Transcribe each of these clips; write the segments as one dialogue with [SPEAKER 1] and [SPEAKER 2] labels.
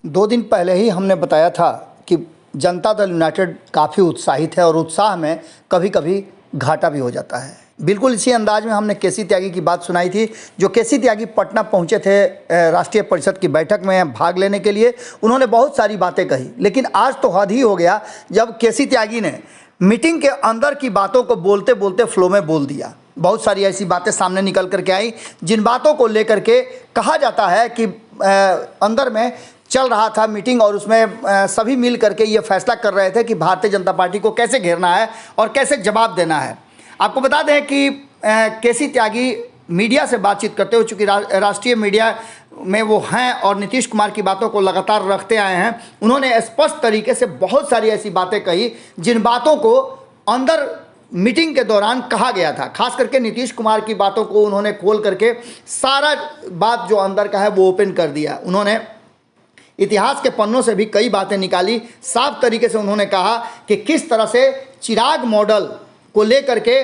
[SPEAKER 1] 2 दिन पहले ही हमने बताया था कि जनता दल यूनाइटेड काफ़ी उत्साहित है और उत्साह में कभी कभी घाटा भी हो जाता है। बिल्कुल इसी अंदाज में हमने केसी त्यागी की बात सुनाई थी। जो केसी त्यागी पटना पहुंचे थे राष्ट्रीय परिषद की बैठक में भाग लेने के लिए। उन्होंने बहुत सारी बातें कही, लेकिन आज तो हद ही हो गया जब केसी त्यागी ने मीटिंग के अंदर की बातों को बोलते बोलते फ्लो में बोल दिया। बहुत सारी ऐसी बातें सामने निकल करके आई जिन बातों को लेकर के कहा जाता है कि अंदर में चल रहा था मीटिंग और उसमें सभी मिल करके ये फैसला कर रहे थे कि भारतीय जनता पार्टी को कैसे घेरना है और कैसे जवाब देना है। आपको बता दें कि केसी त्यागी मीडिया से बातचीत करते हुए, चूँकि राष्ट्रीय मीडिया में वो हैं और नीतीश कुमार की बातों को लगातार रखते आए हैं, उन्होंने स्पष्ट तरीके से बहुत सारी ऐसी बातें कही जिन बातों को अंदर मीटिंग के दौरान कहा गया था। खास करके नीतीश कुमार की बातों को उन्होंने खोल करके सारा बात जो अंदर का है वो ओपन कर दिया। उन्होंने इतिहास के पन्नों से भी कई बातें निकाली। साफ तरीके से उन्होंने कहा कि किस तरह से चिराग मॉडल को लेकर के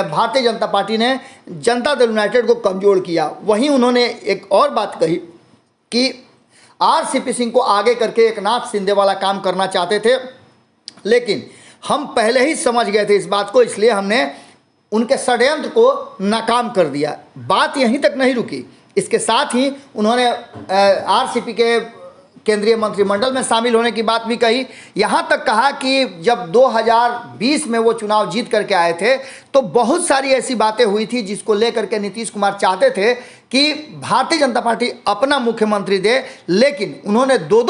[SPEAKER 1] भारतीय जनता पार्टी ने जनता दल यूनाइटेड को कमज़ोर किया। वहीं उन्होंने एक और बात कही कि आरसीपी सिंह को आगे करके एकनाथ शिंदे वाला काम करना चाहते थे, लेकिन हम पहले ही समझ गए थे इस बात को, इसलिए हमने उनके षड्यंत्र को नाकाम कर दिया। बात यहीं तक नहीं रुकी, इसके साथ ही उन्होंने आरसीपी के केंद्रीय मंत्रिमंडल में शामिल होने की बात भी कही। यहाँ तक कहा कि जब 2020 में वो चुनाव जीत करके आए थे तो बहुत सारी ऐसी बातें हुई थी जिसको लेकर के नीतीश कुमार चाहते थे कि भारतीय जनता पार्टी अपना मुख्यमंत्री दे, लेकिन उन्होंने 2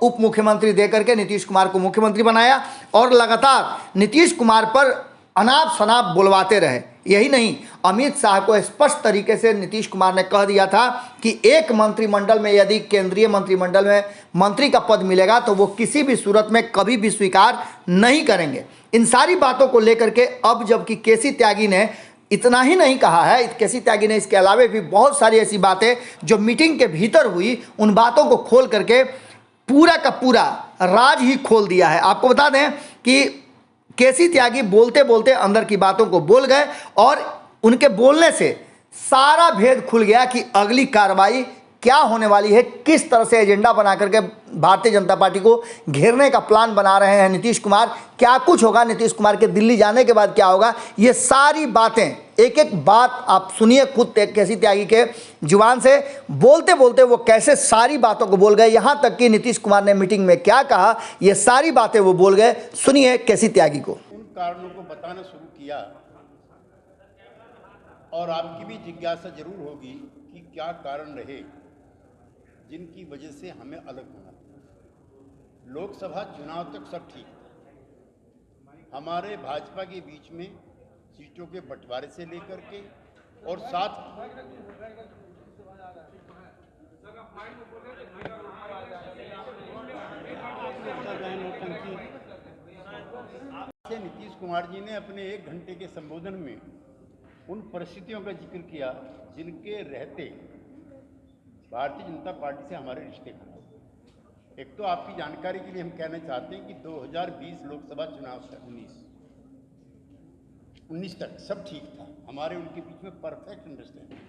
[SPEAKER 1] उप मुख्यमंत्री दे करके नीतीश कुमार को मुख्यमंत्री बनाया और लगातार नीतीश कुमार पर अनाप शनाप बुलवाते रहे। यही नहीं, अमित शाह को स्पष्ट तरीके से नीतीश कुमार ने कह दिया था कि एक मंत्रिमंडल में यदि केंद्रीय मंत्रिमंडल में मंत्री का पद मिलेगा तो वो किसी भी सूरत में कभी भी स्वीकार नहीं करेंगे। इन सारी बातों को लेकर के अब जबकि केसी त्यागी ने इतना ही नहीं कहा है, केसी त्यागी ने इसके अलावे भी बहुत सारी ऐसी बातें जो मीटिंग के भीतर हुई उन बातों को खोल करके पूरा का पूरा राज ही खोल दिया है। आपको बता दें कि केसी त्यागी बोलते बोलते अंदर की बातों को बोल गए और उनके बोलने से सारा भेद खुल गया कि अगली कार्रवाई क्या होने वाली है, किस तरह से एजेंडा बना करके भारतीय जनता पार्टी को घेरने का प्लान बना रहे हैं नीतीश कुमार। क्या कुछ होगा नीतीश कुमार के दिल्ली जाने के बाद, क्या होगा, ये सारी बातें एक एक बात आप सुनिए खुद केसी त्यागी के जुबान से। बोलते बोलते वो कैसे सारी बातों को बोल गए, यहाँ तक कि नीतीश कुमार ने मीटिंग में क्या कहा, ये सारी बातें वो बोल गए। सुनिए केसी त्यागी को।
[SPEAKER 2] उन कारणों को बताना शुरू किया और आपकी भी जिज्ञासा जरूर होगी कि क्या कारण रहे जिनकी वजह से हमें अलग होना पड़ा। लोकसभा चुनाव तक सब ठीक था। हमारे भाजपा के बीच में सीटों के बंटवारे से लेकर के और साथ नीतीश कुमार जी ने अपने 1 घंटे के संबोधन में उन परिस्थितियों का जिक्र किया जिनके रहते भारतीय जनता पार्टी से हमारे रिश्ते खराब। एक तो आपकी जानकारी के लिए हम कहना चाहते हैं कि 2020 लोकसभा चुनाव से 19 तक सब ठीक था, हमारे उनके बीच में परफेक्ट अंडरस्टैंडिंग।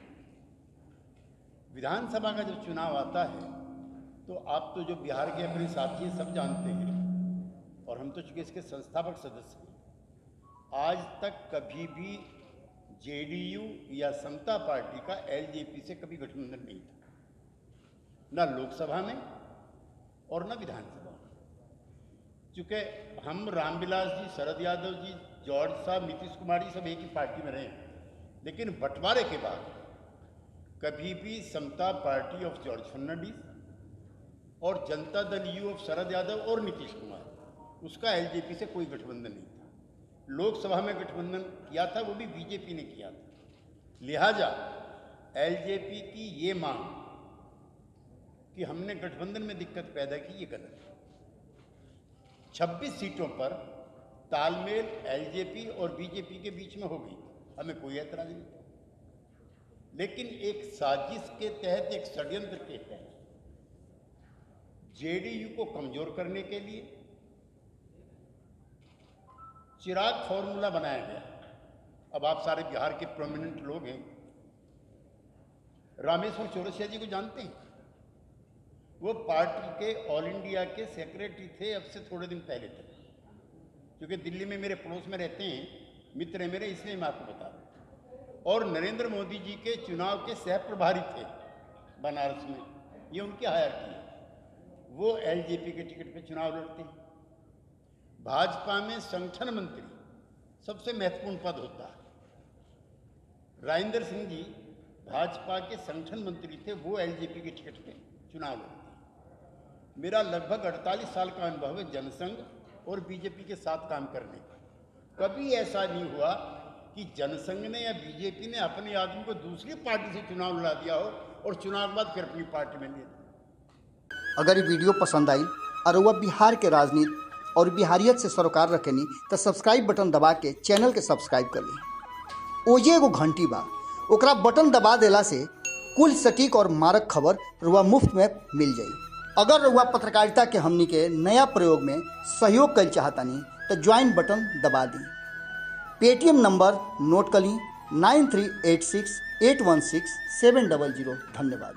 [SPEAKER 2] विधानसभा का जब चुनाव आता है तो आप तो जो बिहार के अपने साथी हैं सब जानते हैं और हम तो चूंकि इसके संस्थापक सदस्य हैं। आज तक कभी भी जेडीयू या समता पार्टी का एलजेपी से कभी गठबंधन नहीं था, ना लोकसभा में और ना विधानसभा में। चूंकि हम रामविलास जी, शरद यादव जी, जॉर्ज साहब, नीतीश कुमार जी सब एक ही पार्टी में रहे, लेकिन बंटवारे के बाद कभी भी समता पार्टी ऑफ जॉर्ज फर्नांडिस और जनता दल यू ऑफ शरद यादव और नीतीश कुमार उसका एलजेपी से कोई गठबंधन नहीं था। लोकसभा में गठबंधन किया था वो भी बीजेपी ने किया था। लिहाजा एलजेपी की ये मांग कि हमने गठबंधन में दिक्कत पैदा की, ये गलत है। 26 सीटों पर तालमेल एलजेपी और बीजेपी के बीच में हो गई, हमें कोई ऐतराज नहीं था, लेकिन एक साजिश के तहत, एक षड्यंत्र के तहत जेडीयू को कमजोर करने के लिए चिराग फॉर्मूला बनाया गया। अब आप सारे बिहार के प्रोमिनेंट लोग हैं, रामेश्वर चौरसिया जी को जानते हैं। वो पार्टी के ऑल इंडिया के सेक्रेटरी थे अब से थोड़े दिन पहले तक, क्योंकि दिल्ली में मेरे पड़ोस में रहते हैं, मित्र हैं मेरे, इसलिए मैं आपको बता रहा हूँ। और नरेंद्र मोदी जी के चुनाव के सह प्रभारी थे बनारस में, ये उनके हायर किए, वो एलजेपी के टिकट पे चुनाव लड़ते हैं। भाजपा में संगठन मंत्री सबसे महत्वपूर्ण पद होता है। राजेंद्र सिंह जी भाजपा के संगठन मंत्री थे, वो एलजेपी के टिकट पे चुनाव लड़ते हैं। मेरा लगभग 48 साल का अनुभव है जनसंघ और बीजेपी के साथ काम करने का। कभी ऐसा नहीं हुआ कि जनसंघ ने या बीजेपी ने अपने आदमी को दूसरी पार्टी से चुनाव लड़ा दिया हो और चुनाव के बाद फिर अपनी पार्टी में ले दिया।
[SPEAKER 1] अगर ये वीडियो पसंद आई और वह बिहार के राजनीति और बिहारियत से सरोकार रखेनी तो सब्सक्राइब बटन दबा के चैनल के सब्सक्राइब कर ली। ओजे एगो घंटी बा, ओकरा बटन दबा देला से कुल सटीक और मारक खबर रुआ मुफ्त में मिल जाई। अगर रुआ पत्रकारिता के हमनी के नया प्रयोग में सहयोग कर चाहतानी तो ज्वाइन बटन दबा दी। पेटीएम नंबर नोट कर ली 9386816700। धन्यवाद।